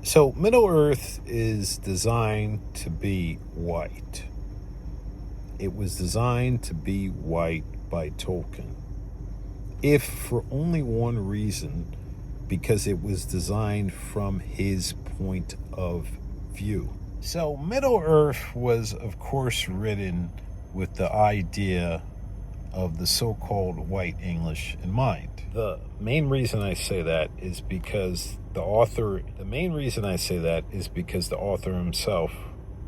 So Middle-earth is designed to be white. It was designed to be white by Tolkien. If for only one reason, because it was designed from his point of view. So Middle-earth was, of course, written with the idea of the so-called white English in mind. The main reason I say that is because the author himself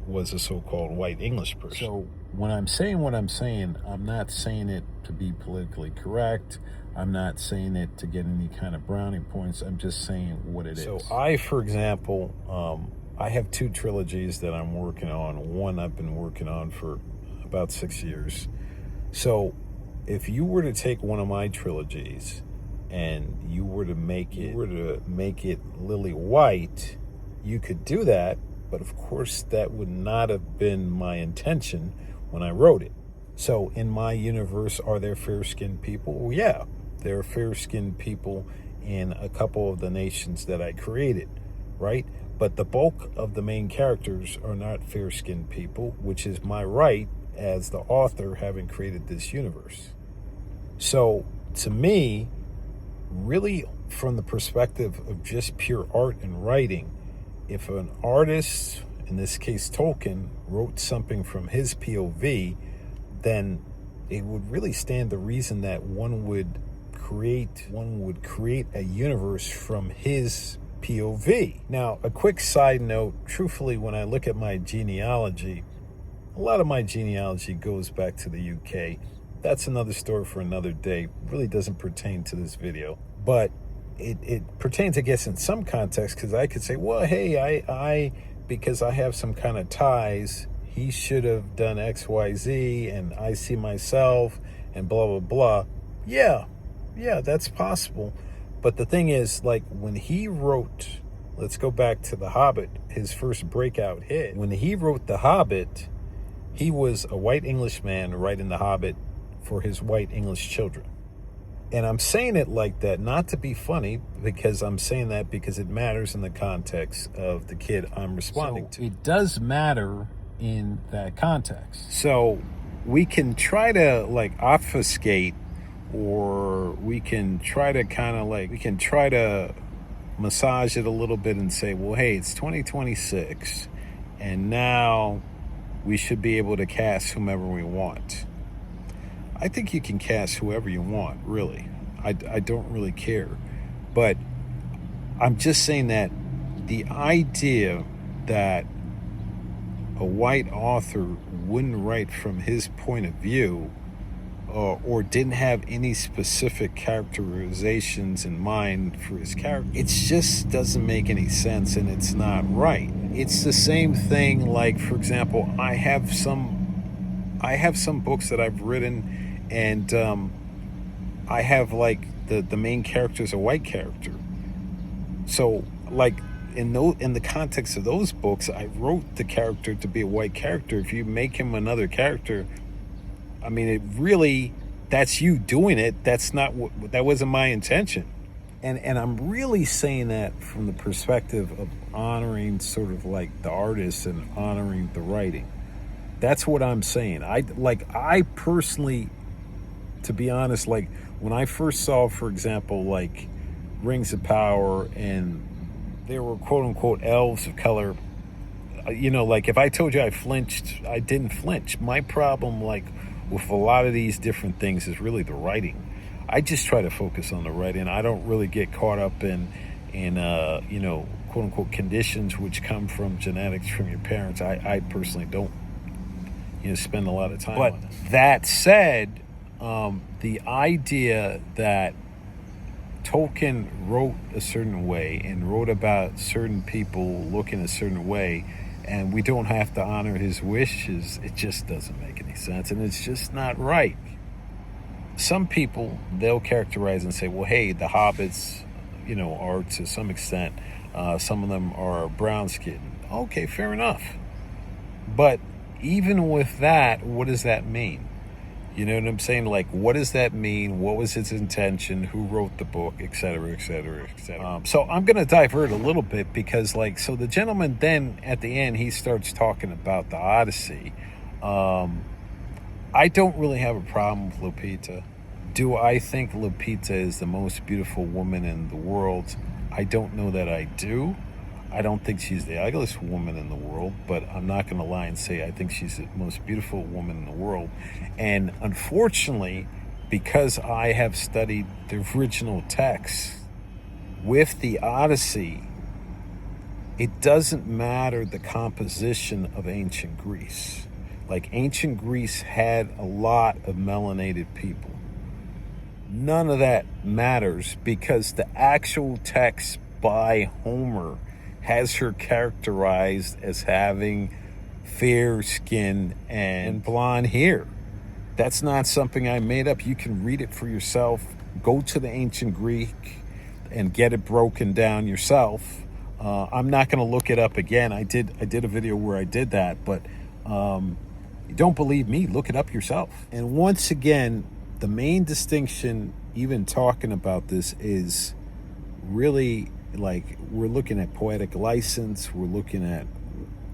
was a so-called white English person. So when I'm saying what I'm saying, I'm not saying it to be politically correct. I'm not saying it to get any kind of brownie points. I'm just saying what it is. So I, for example, I have 2 trilogies that I'm working on. One I've been working on for about 6 years. So if you were to take one of my trilogies and you were to make it lily white, you could do that, but of course that would not have been my intention when I wrote it. So in my universe, are there fair-skinned people? Well, yeah, there are fair-skinned people in a couple of the nations that I created, right? But the bulk of the main characters are not fair-skinned people, which is my right as the author, having created this universe. So to me, really from the perspective of just pure art and writing, if an artist, in this case Tolkien, wrote something from his POV, then it would really stand to reason that one would create a universe from his POV. Now, a quick side note, truthfully, when I look at my genealogy, a lot of my genealogy goes back to the UK. That's another story for another day. It really doesn't pertain to this video. But it pertains, I guess, in some context, because I could say, well, hey, I because I have some kind of ties, he should have done X, Y, Z, and I see myself, and blah, blah, blah. Yeah, that's possible. But the thing is, like, when he wrote, let's go back to The Hobbit, his first breakout hit. When he wrote The Hobbit, he was a white Englishman writing The Hobbit for his white English children. And I'm saying it like that, not to be funny, because I'm saying that because it matters in the context of the kid I'm responding to. It does matter in that context. So we can try to like obfuscate, or we can try to massage it a little bit and say, well, hey, it's 2026, and now we should be able to cast whomever we want. I think you can cast whoever you want, really. I don't really care. But I'm just saying that the idea that a white author wouldn't write from his point of view, or didn't have any specific characterizations in mind for his character, it just doesn't make any sense, and it's not right. It's the same thing, like, for example, I have some books that I've written, and I have, like, the main character is a white character. So, like, in the context of those books, I wrote the character to be a white character. If you make him another character, I mean, it really, that's you doing it. That wasn't my intention. And I'm really saying that from the perspective of honoring sort of like the artist and honoring the writing. That's what I'm saying. I personally, to be honest, like when I first saw, for example, like Rings of Power, and there were quote unquote elves of color, like if I told you I flinched, I didn't flinch. My problem, like with a lot of these different things, is really the writing. I just try to focus on the writing. I don't really get caught up in quote unquote conditions which come from genetics from your parents. I personally don't spend a lot of time on it. But that said, the idea that Tolkien wrote a certain way and wrote about certain people looking a certain way, and we don't have to honor his wishes, it just doesn't make any sense, and it's just not right. Some people, they'll characterize and say, well, hey, the hobbits, are to some extent, some of them are brown skinned. Okay, fair enough. But even with that, what does that mean? You know what I'm saying? Like, what does that mean? What was his intention? Who wrote the book, et cetera, et cetera, et cetera. So I'm going to divert a little bit because, like, so the gentleman then at the end, he starts talking about the Odyssey. I don't really have a problem with Lupita. Do I think Lupita is the most beautiful woman in the world? I don't know that I do. I don't think she's the ugliest woman in the world, but I'm not going to lie and say I think she's the most beautiful woman in the world. And unfortunately, because I have studied the original text with the Odyssey, it doesn't matter the composition of ancient Greece. Like, ancient Greece had a lot of melanated people. None of that matters because the actual text by Homer has her characterized as having fair skin and blonde hair. That's not something I made up. You can read it for yourself. Go to the ancient Greek and get it broken down yourself. I'm not going to look it up again. I did a video where I did that, but you don't believe me, look it up yourself. And once again, the main distinction, even talking about this, is really like we're looking at poetic license, we're looking at,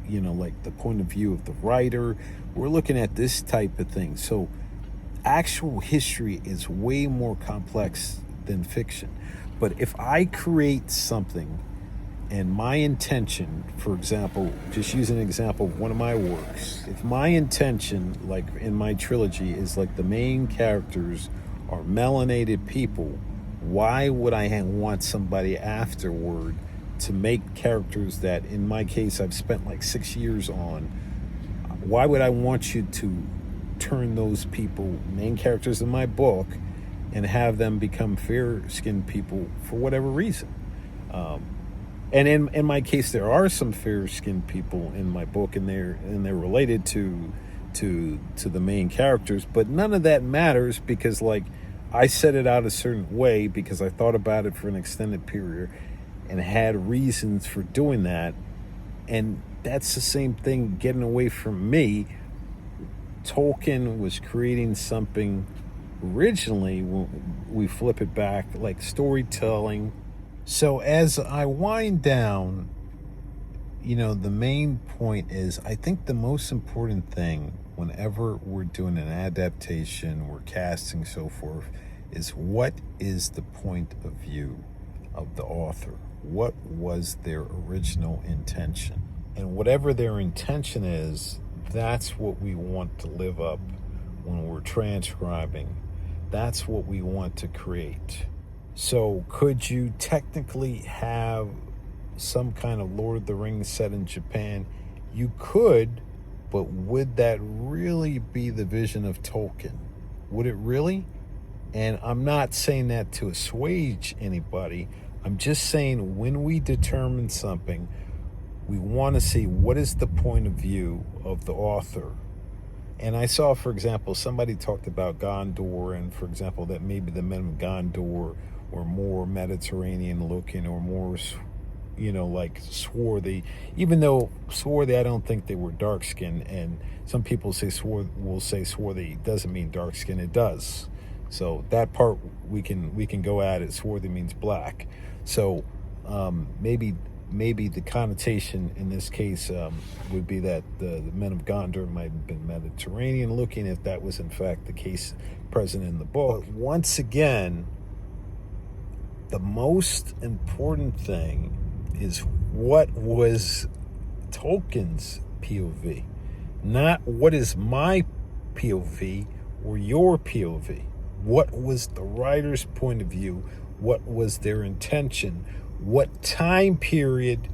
you know, like the point of view of the writer, we're looking at this type of thing. So actual history is way more complex than fiction. But if I create something and my intention, for example, just use an example of one of my works, if my intention, like in my trilogy, is like the main characters are melanated people, why would I want somebody afterward to make characters that, in my case, I've spent like 6 years on? Why would I want you to turn those people, main characters in my book, and have them become fair-skinned people for whatever reason? And in my case, there are some fair-skinned people in my book, and they're related to the main characters, but none of that matters because, like, I set it out a certain way because I thought about it for an extended period and had reasons for doing that. And that's the same thing getting away from me. Tolkien was creating something originally, when we flip it back, like storytelling. So as I wind down, you know, the main point is, I think the most important thing whenever we're doing an adaptation, we're casting, so forth, is what is the point of view of the author? What was their original intention? And whatever their intention is, that's what we want to live up when we're transcribing. That's what we want to create. So could you technically have some kind of Lord of the Rings set in Japan? You could, but would that really be the vision of Tolkien? Would it really? And I'm not saying that to assuage anybody. I'm just saying when we determine something, we want to see what is the point of view of the author. And I saw, for example, somebody talked about Gondor, and for example, that maybe the men of Gondor were more Mediterranean looking or more, you know, like swarthy. Even though swarthy, I don't think they were dark skinned. And some people will say swarthy doesn't mean dark skin. It does. So that part we can go at it. Swarthy means black. So maybe the connotation in this case would be that the men of Gondor might have been Mediterranean looking, if that was in fact the case present in the book. But once again, the most important thing is what was Tolkien's POV, not what is my POV or your POV. What was the writer's point of view? What was their intention? What time period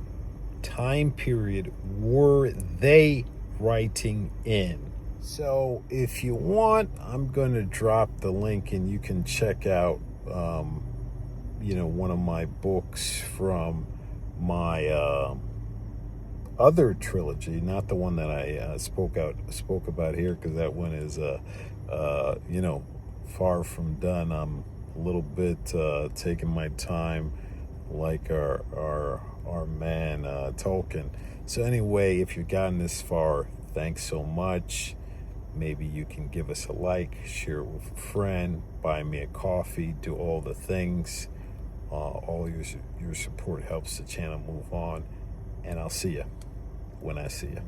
were they writing in? So if you want, I'm going to drop the link and you can check out one of my books from my other trilogy, not the one that I spoke about here, because that one is far from done. I'm a little bit taking my time, like our man Tolkien. So anyway, if you've gotten this far, thanks so much. Maybe you can give us a like, share it with a friend, buy me a coffee, do all the things. All your support helps the channel move on. And I'll see you when I see you.